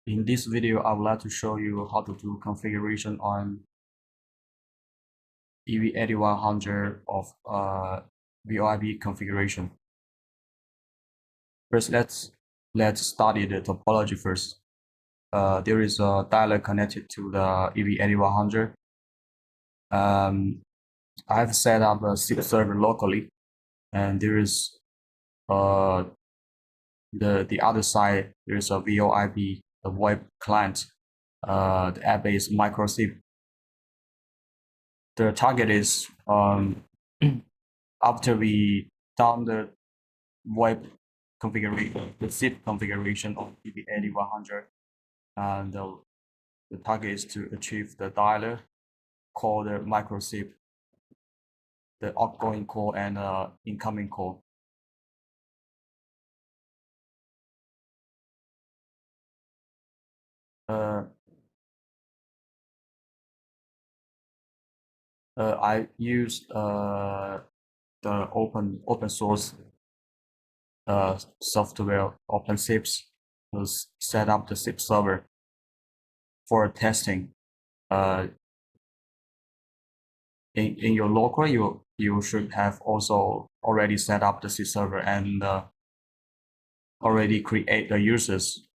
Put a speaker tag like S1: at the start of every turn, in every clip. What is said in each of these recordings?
S1: In this video, I would like to show you how to do configuration on EV8100 of VoIP configuration. First, let's study the topology first. There is a dialer connected to the EV8100. I have set up a SIP server locally, and there is the other side. There is a VoIP, the VoIP client. The app is microSIP. The target is after we down the VoIP configuration, the SIP configuration of EV8100, and the target is to achieve the dialer called the microSIP, the outgoing call and incoming call. I used the open source software OpenSIPs to set up the SIP server for testing. In your local, you should have also already set up the SIP server and already create the users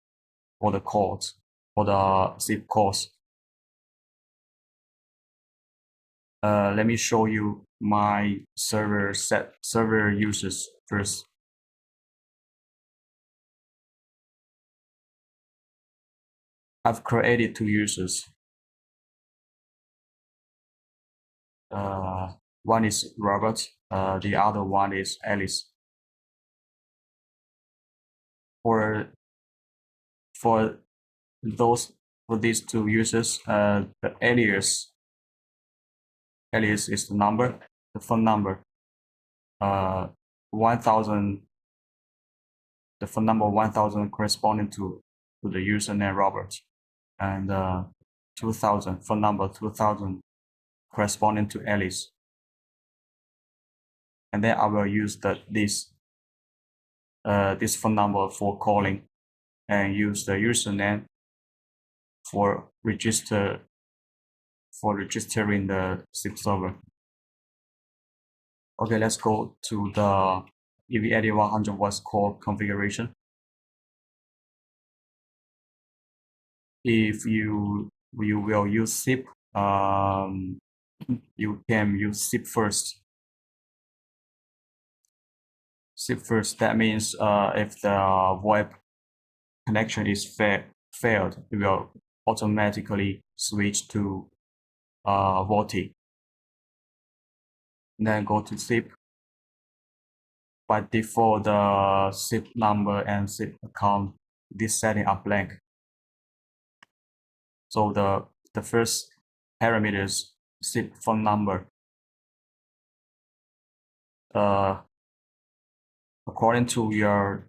S1: for the calls, for the SIP calls. Let me show you my server users first. I've created 2 users. One is Robert, the other one is Alice. For these 2 users, the alias is the number, the phone number. 1000, the phone number 1000 corresponding to the username Robert, and 2000, phone number 2000 corresponding to Alice. And then I will use this phone number for calling, and use the username for registering the SIP server. Okay, let's go to the EV8100 voice call configuration. If you will use SIP, you can use SIP first. SIP first, that means if the VoIP connection is failed, it will automatically switch to VoLTE. Then go to SIP. By default, the SIP number and SIP account, this setting are blank. So the first parameters, SIP phone number, according to your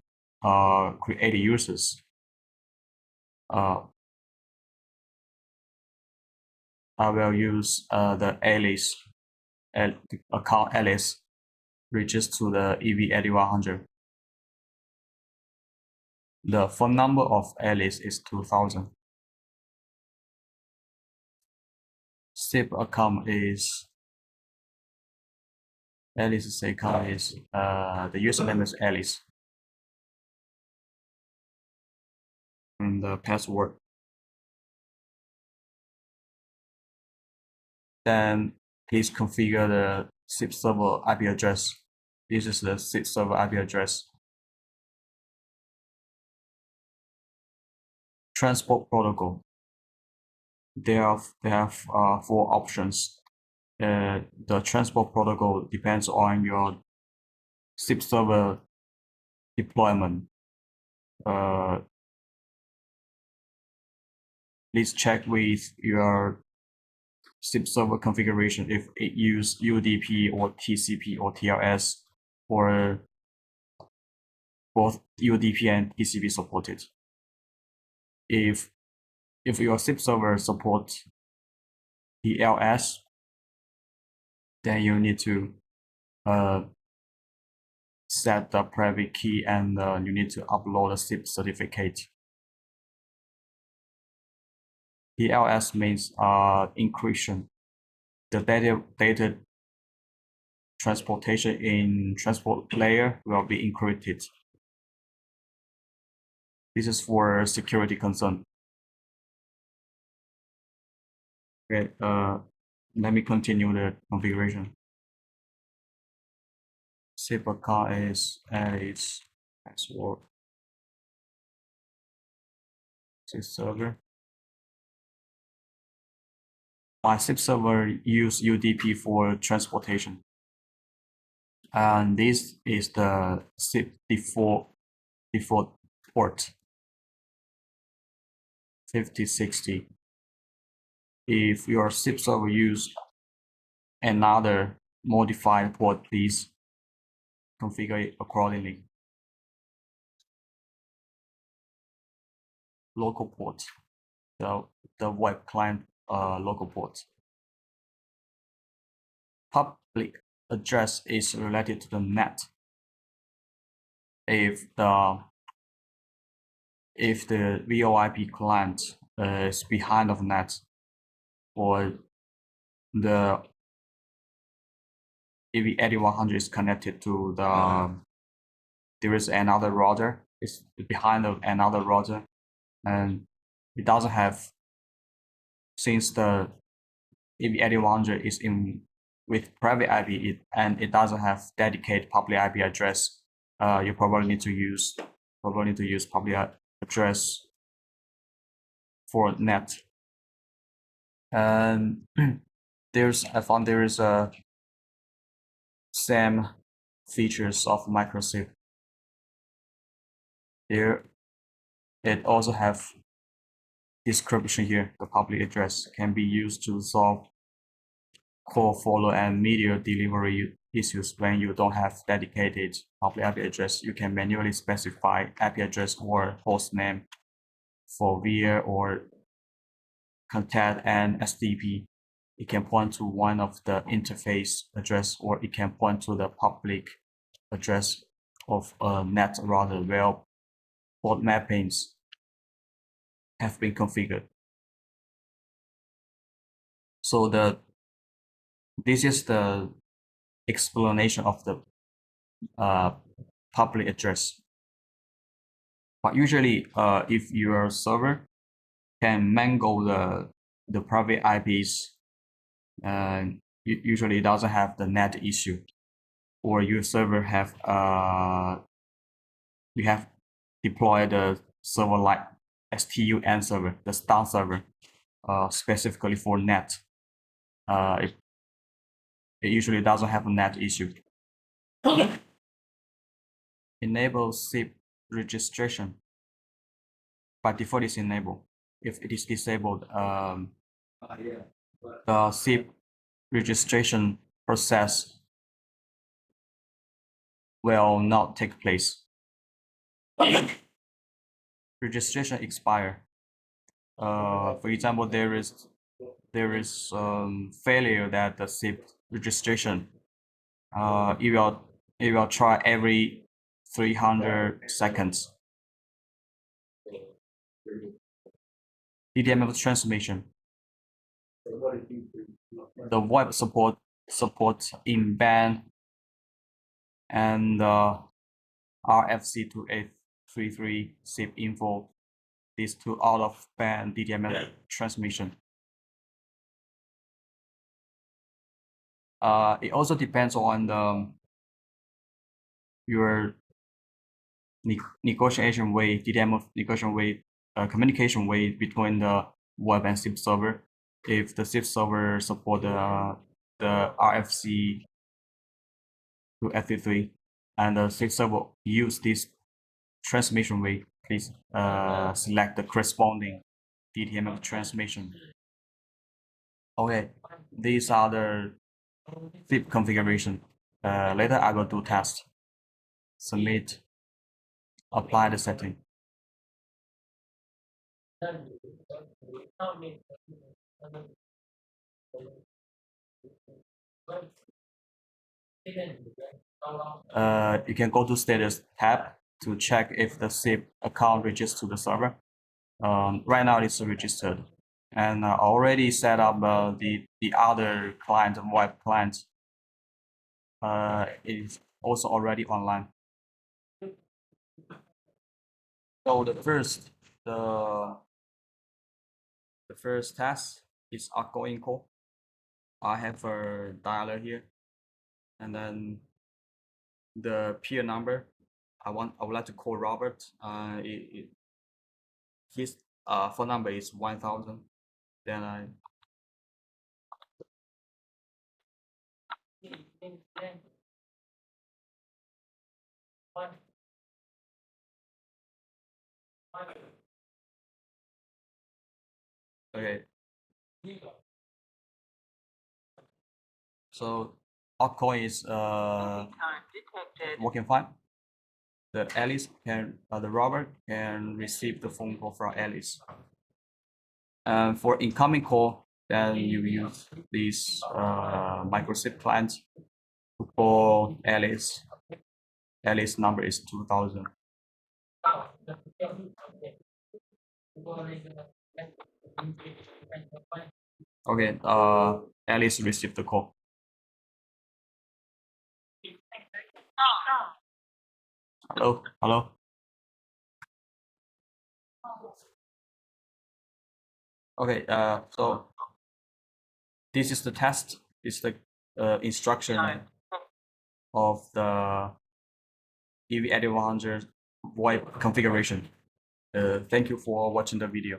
S1: created users, I will use the Alice account Alice reaches to the EV8100. The phone number of Alice is 2000. SIP account is Alice's account is the username is Alice, and the password. Then please configure the SIP server IP address. This is the SIP server IP address. Transport protocol. They have 4 options. The transport protocol depends on your SIP server deployment. Please check with your SIP server configuration if it uses UDP or TCP or TLS, or both UDP and TCP supported. If your SIP server supports TLS, then you need to set the private key, and you need to upload a SIP certificate. TLS means encryption. The data transportation in transport layer will be encrypted. This is for security concern. Okay, let me continue the configuration. SIP account is its password. SIP server. My SIP server use UDP for transportation. And this is the SIP default port 5060. If your SIP server use another modified port, please configure it accordingly. Local port, the web client local port. Public address is related to the net. If the VoIP client is behind of net, or the EV8100 is connected to the there is another router, it's behind of another router, and it doesn't have, since the EV8100 is in with private IP and it doesn't have dedicated public IP address, you probably need to use public address for net. And I found there is a same features of microSIP. Here, it also have description here. The public address can be used to solve call, follow, and media delivery issues when you don't have dedicated public IP address. You can manually specify IP address or host name for VIA or contact and SDP. It can point to one of the interface address, or it can point to the public address of a net router where port mappings have been configured. So this is the explanation of the public address. But usually, if your server can mangle the private IPs, usually it doesn't have the net issue, or your server have you have deployed a server like STUN server, the STUN server, specifically for net. It usually doesn't have a net issue. Enable SIP registration. By default, is enabled. If it is disabled, the SIP registration process will not take place. Registration expire. For example, there is failure that the SIP registration. It will try every 300 seconds. DTMF transmission. The web support in-band and RFC2833 SIP info. These two out-of-band DTMF transmission. It also depends on your negotiation way, DTMF negotiation way, communication way between the web and SIP server. If the SIP server support the RFC 233 and the SIP server use this transmission way, please select the corresponding DTMF transmission. Okay, these are the SIP configuration. Later I will do test. Submit. Apply the setting. You can go to status tab to check if the SIP account registers to the server. Right now it's registered, and I already set up the other client, web client. It's also already online. So the first task is outgoing call. I have a dialer here, and then the peer number. I would like to call Robert. His phone number is 1000. Then I okay. So outgoing is working fine. The Robert can receive the phone call from Alice. And for incoming call, then you use this microSIP client to call Alice. Alice number is 2000. Okay, Alice received the call. Hello, hello. Okay, so this is the test. It's the instruction of the EV8100 VoIP configuration. Thank you for watching the video.